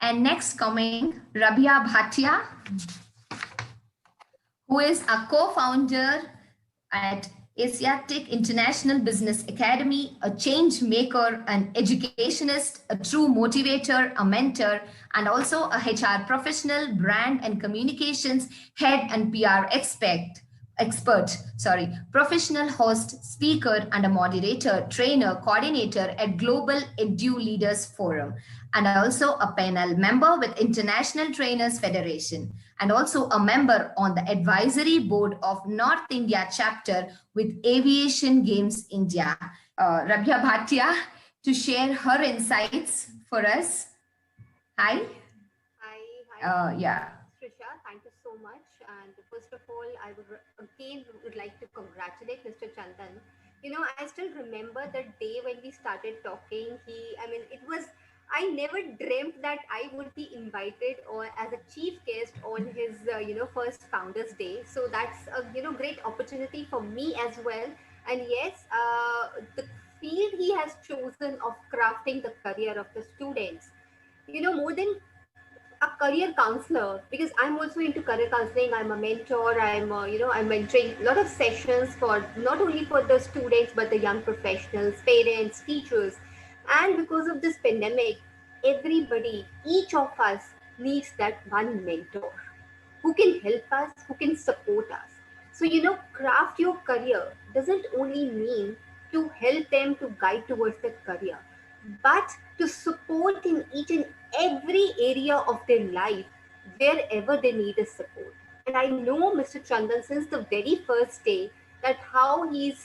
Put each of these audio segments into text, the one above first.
And next coming, Rabia Bhatia, who is a co-founder at Asiatic International Business Academy, a change maker, an educationist, a true motivator, a mentor, and also a HR professional, brand and communications head and PR professional host, speaker, and a moderator, trainer, coordinator at Global Edu Leaders Forum, and also a panel member with International Trainers Federation, and also a member on the advisory board of North India chapter with Aviation Games India. Rabia Bhatia to share her insights for us. Hi. Hi, Yeah. Trisha. Thank you so much. And first of all, I would like to congratulate Mr. Chandan. I still remember the day when we started talking. It was. I never dreamt that I would be invited or as a chief guest on his, first Founders Day. So that's a, great opportunity for me as well. And yes, the field he has chosen of crafting the career of the students, more than a career counselor, because I'm also into career counseling. I'm a mentor. I'm mentoring a lot of sessions for not only for the students but the young professionals, parents, teachers. And because of this pandemic, everybody, each of us needs that one mentor who can help us, who can support us. So, craft your career doesn't only mean to help them to guide towards that career, but to support in each and every area of their life wherever they need a support. And I know Mr. Chandan since the very first day that how he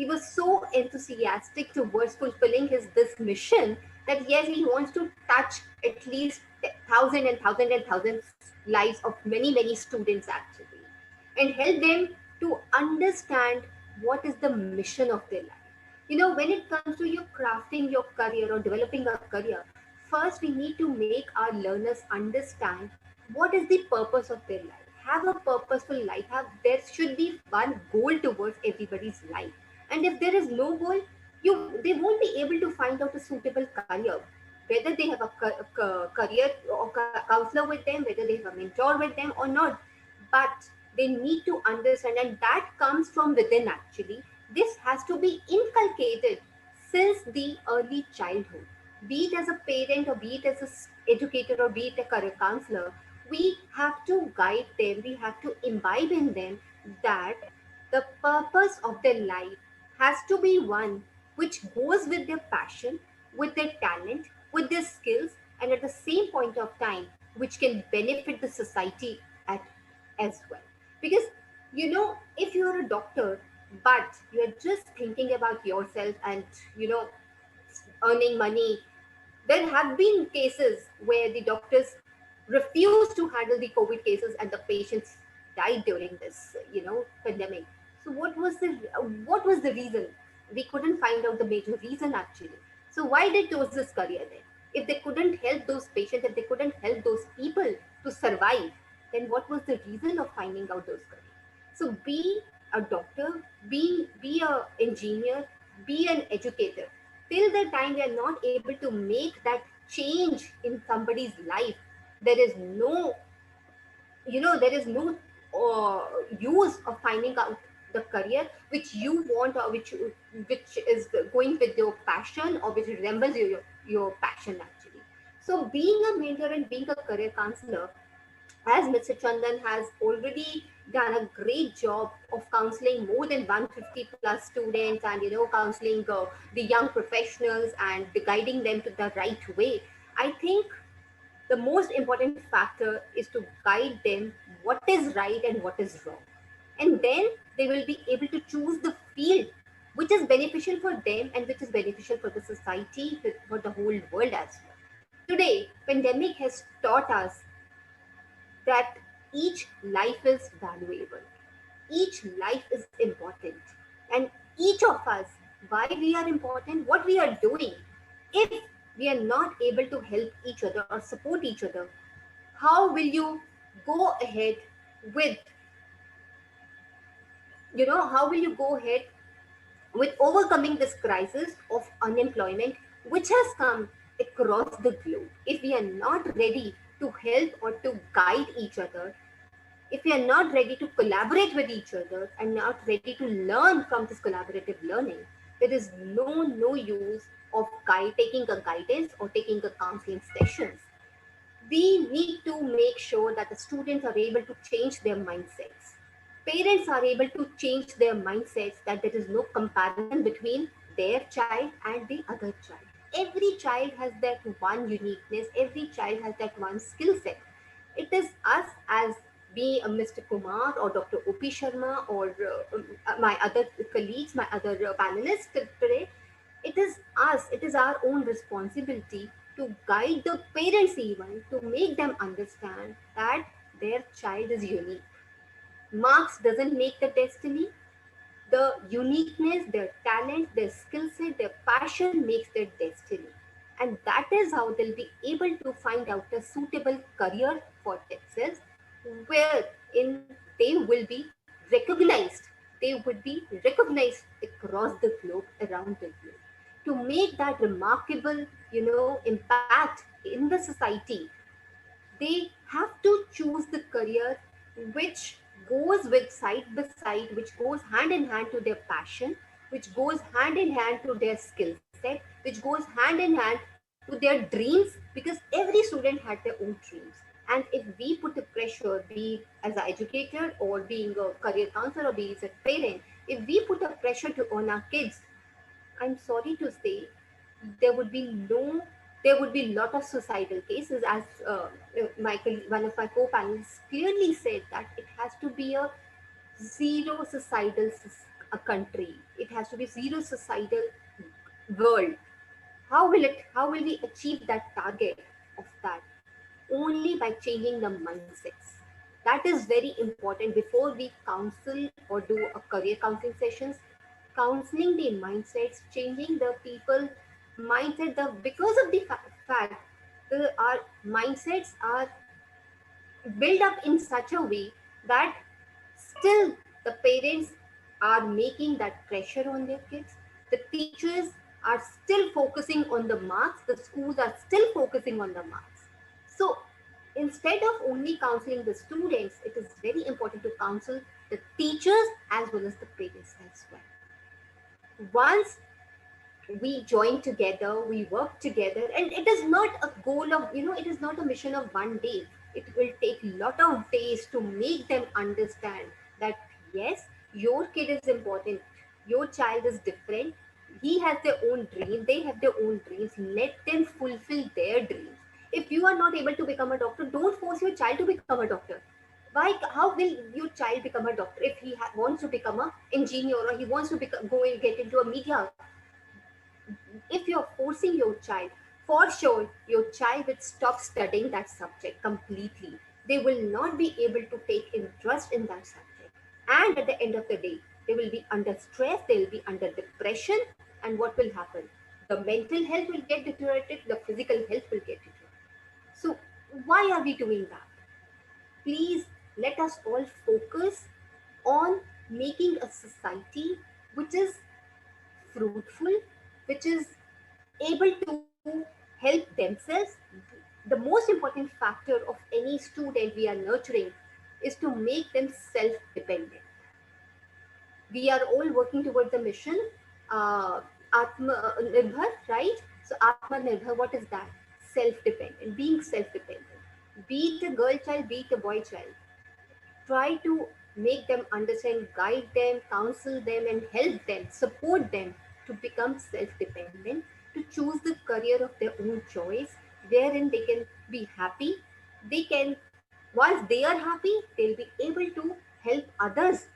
was so enthusiastic towards fulfilling his this mission that yes, he wants to touch at least thousands lives of many students actually, and help them to understand what is the mission of their life. When it comes to you crafting your career or developing a career, first we need to make our learners understand what is the purpose of their life. Have a purposeful life. There should be one goal towards everybody's life. And if there is no goal, they won't be able to find out a suitable career. Whether they have a career or counselor with them, whether they have a mentor with them or not, but they need to understand, and that comes from within actually. This has to be inculcated since the early childhood, be it as a parent or be it as an educator or be it a career counselor. We have to guide them, we have to imbibe in them that the purpose of their life has to be one which goes with their passion, with their talent, with their skills, and at the same point of time which can benefit the society at as well. Because if you're a doctor but you're just thinking about yourself and you know earning money, there have been cases where the doctors refused to handle the COVID cases and the patients died during this pandemic. So what was the reason? We couldn't find out the major reason actually. So why did chose this career then? If they couldn't help those patients, if they couldn't help those people to survive, then what was the reason of finding out those careers? So be a doctor, be a engineer, be an educator. Till the time we are not able to make that change in somebody's life, there is no there is no use of finding out the career which you want, or which is going with your passion or which resembles your passion actually. So being a mentor and being a career counselor, as Mr. Chandan has already done a great job of counseling more than 150 plus students, and counseling the young professionals and guiding them to the right way. I think the most important factor is to guide them what is right and what is wrong. And then they will be able to choose the field which is beneficial for them and which is beneficial for the society, for the whole world as well. Today, pandemic has taught us that each life is valuable, each life is important, and each of us, why we are important, what we are doing. If we are not able to help each other or support each other, how will you go ahead with, how will you go ahead with overcoming this crisis of unemployment which has come across the globe. If we are not ready to help or to guide each other, if we are not ready to collaborate with each other and not ready to learn from this collaborative learning, there is no use of taking a guidance or taking a counseling sessions. We need to make sure that the students are able to change their mindsets. Parents are able to change their mindsets that there is no comparison between their child and the other child. Every child has that one uniqueness, every child has that one skill set. It is us as be Mr. Kumar or Dr. OP Sharma or my other colleagues, my other panelists today. It is us, it is our own responsibility to guide the parents even to make them understand that their child is unique. Marks doesn't make the destiny. The uniqueness, their talent, their skill set, their passion makes their destiny. And that is how they'll be able to find out a suitable career for themselves wherein they will be recognized. They would be recognized across the globe, around the globe. To make that remarkable, impact in the society, they have to choose the career which goes with side by side, which goes hand in hand to their passion, which goes hand in hand to their skill set, which goes hand in hand to their dreams, because every student had their own dreams. And if we put the pressure, be it as an educator or being a career counselor or being a parent, if we put a pressure to on our kids, I'm sorry to say, there would be no, there would be a lot of suicidal cases, as Michael, one of my co-panelists, clearly said that it has to be a zero suicidal a country. It has to be zero suicidal world. How will it? How will we achieve that target of that? Only by changing the mindsets. That is very important before we counsel or do a career counseling sessions. Counseling the mindsets, changing the people mindset. The because of the fact our mindsets are built up in such a way that still the parents are making that pressure on their kids. The teachers are still focusing on the marks. The schools are still focusing on the marks. So instead of only counseling the students, it is very important to counsel the teachers as well as the parents as well. Once we join together, we work together, and it is not a goal of, it is not a mission of one day. It will take a lot of days to make them understand that yes, your kid is important, your child is different, he has their own dream, they have their own dreams, let them fulfill their dreams. If you are not able to become a doctor, don't force your child to become a doctor. Why? How will your child become a doctor if he wants to become an engineer, or he wants to go and get into a media? If you're forcing your child, for sure your child will stop studying that subject completely. They will not be able to take interest in that subject. And at the end of the day, they will be under stress, they will be under depression. And what will happen? The mental health will get deteriorated, the physical health will get deteriorated. So, why are we doing that? Please let us all focus on making a society which is fruitful, which is able to help themselves. The most important factor of any student we are nurturing is to make them self dependent. We are all working towards the mission, Atma Nirbhar, right? So, Atma Nirbhar, what is that? Self dependent, being self dependent. Be it a girl child, be it a boy child. Try to make them understand, guide them, counsel them, and help them, support them to become self dependent, to choose the career of their own choice, wherein they can be happy. They can, once they are happy, they'll be able to help others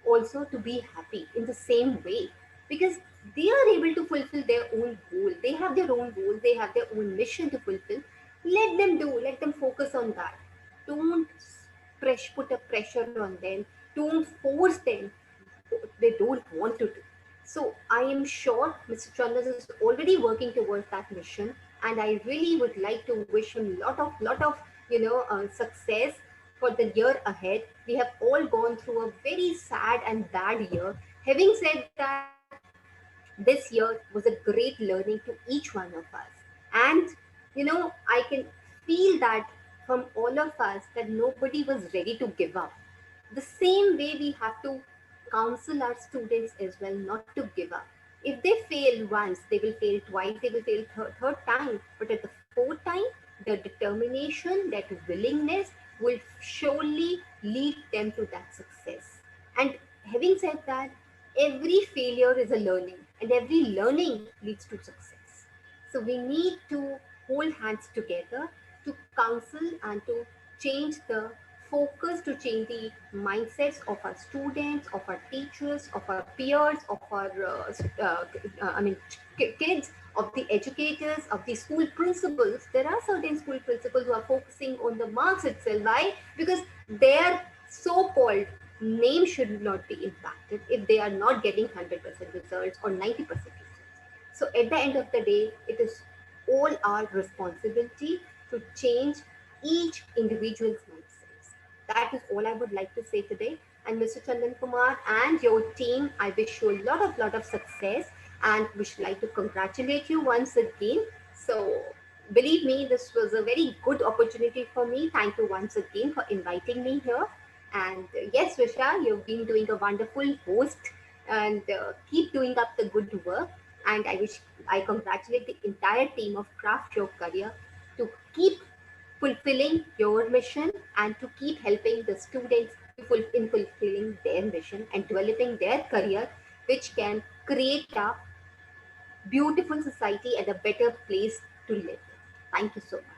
also to be happy in the same way, because they are able to fulfill their own goal. They have their own goal, they have their own mission to fulfill. Let them do, let them focus on that. Don't put a pressure on them, don't force them, they don't want to do. So I am sure Mr. Chandas is already working towards that mission, and I really would like to wish him lot of success for the year ahead. We have all gone through a very sad and bad year. Having said that, this year was a great learning to each one of us, and I can feel that from all of us that nobody was ready to give up. The same way we have to counsel our students as well not to give up. If they fail once, they will fail twice, they will fail third time, but at the fourth time, the determination, that willingness will surely lead them to that success. And having said that, every failure is a learning, and every learning leads to success. So we need to hold hands together to counsel and to change the focus, to change the mindsets of our students, of our teachers, of our peers, of our kids, of the educators, of the school principals. There are certain school principals who are focusing on the marks itself. Why? Because their so-called name should not be impacted if they are not getting 100% results or 90% results. So at the end of the day, it is all our responsibility to change each individual's mindsets. That is all I would like to say today. And Mr. Chandan Kumar and your team, I wish you a lot of success, and wish like to congratulate you once again. So believe me, this was a very good opportunity for me. Thank you once again for inviting me here. And yes, Visha, you've been doing a wonderful host, and keep doing up the good work. And I congratulate the entire team of Craft Your Career to keep fulfilling your mission and to keep helping the students in fulfilling their mission and developing their career, which can create a beautiful society and a better place to live. Thank you so much.